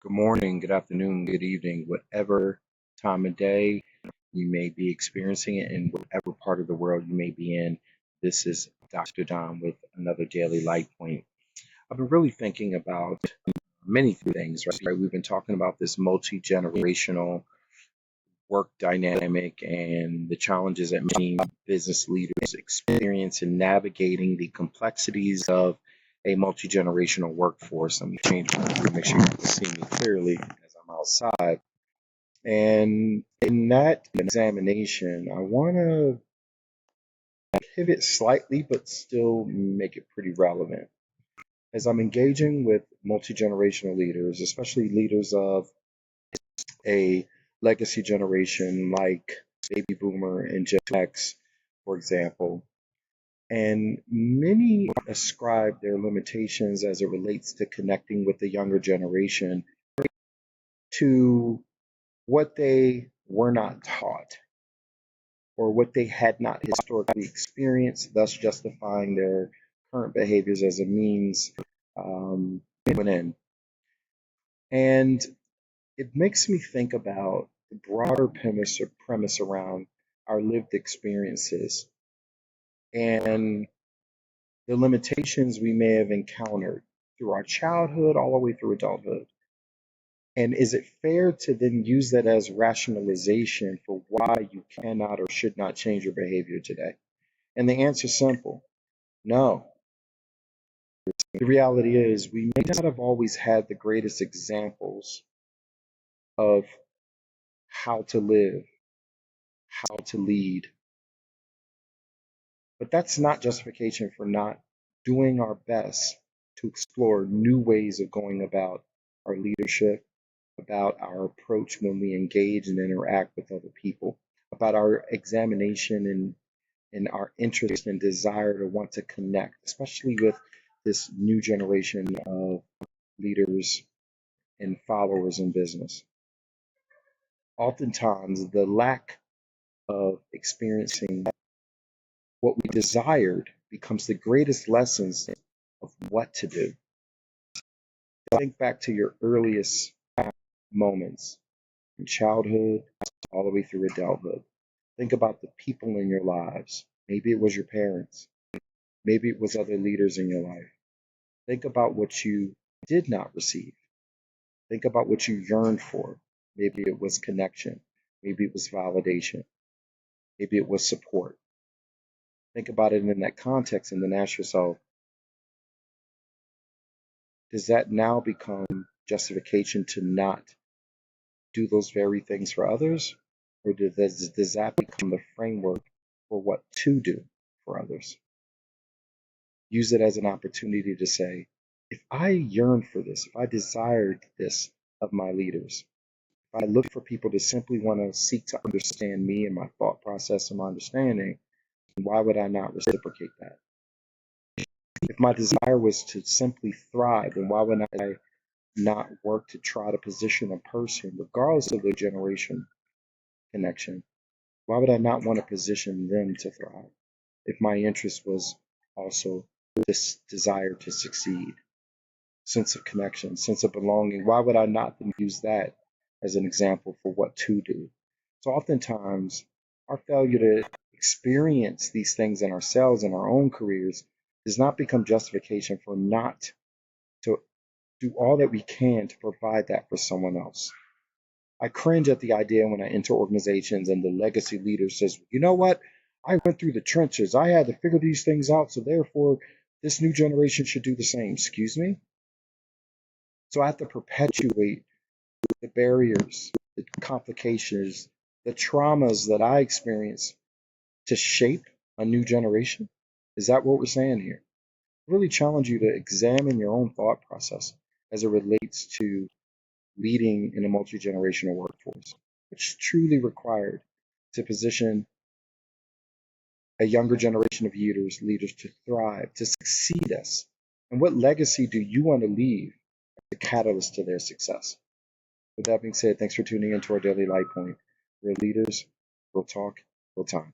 Good morning, good afternoon, good evening, whatever time of day you may be experiencing it in whatever part of the world you may be in. This is Dr. Don with another daily light point. I've been really thinking about many things, right? We've been talking about this multi-generational work dynamic and the challenges that many business leaders experience in navigating the complexities of a multi-generational workforce. Let me change my view, make sure you can see me clearly as I'm outside. And in that examination, I want to pivot slightly, but still make it pretty relevant. As I'm engaging with multi-generational leaders, especially leaders of a legacy generation like baby boomer and Gen X, for example. And many ascribe their limitations as it relates to connecting with the younger generation to what they were not taught or what they had not historically experienced, thus justifying their current behaviors as a means to an end. And it makes me think about the broader premise around our lived experiences and the limitations we may have encountered through our childhood all the way through adulthood. And is it fair to then use that as rationalization for why you cannot or should not change your behavior today? And the answer is simple: no. The reality is we may not have always had the greatest examples of how to live, how to lead, but that's not justification for not doing our best to explore new ways of going about our leadership, about our approach when we engage and interact with other people, about our examination and our interest and desire to want to connect, especially with this new generation of leaders and followers in business. Oftentimes, the lack of experiencing what we desired becomes the greatest lessons of what to do. Think back to your earliest moments from childhood all the way through adulthood. Think about the people in your lives. Maybe it was your parents. Maybe it was other leaders in your life. Think about what you did not receive. Think about what you yearned for. Maybe it was connection. Maybe it was validation. Maybe it was support. Think about it in that context and then ask yourself, does that now become justification to not do those very things for others? Or does that become the framework for what to do for others? Use it as an opportunity to say, if I yearn for this, if I desired this of my leaders, if I look for people to simply want to seek to understand me and my thought process and my understanding, why would I not reciprocate that? If my desire was to simply thrive, then why would I not work to try to position a person, regardless of their generation connection? Why would I not want to position them to thrive if my interest was also this desire to succeed, sense of connection, sense of belonging? Why would I not then use that as an example for what to do? So oftentimes, our failure to experience these things in ourselves in our own careers does not become justification for not to do all that we can to provide that for someone else. I cringe at the idea when I enter organizations and the legacy leader says, you know what? I went through the trenches. I had to figure these things out. So therefore, this new generation should do the same. Excuse me? So I have to perpetuate the barriers, the complications, the traumas that I experience to shape a new generation? Is that what we're saying here? I really challenge you to examine your own thought process as it relates to leading in a multi-generational workforce. It's truly required to position a younger generation of leaders to thrive, to succeed us. And what legacy do you want to leave as a catalyst to their success? With that being said, thanks for tuning into our daily light point. We're leaders, we'll talk, we'll time.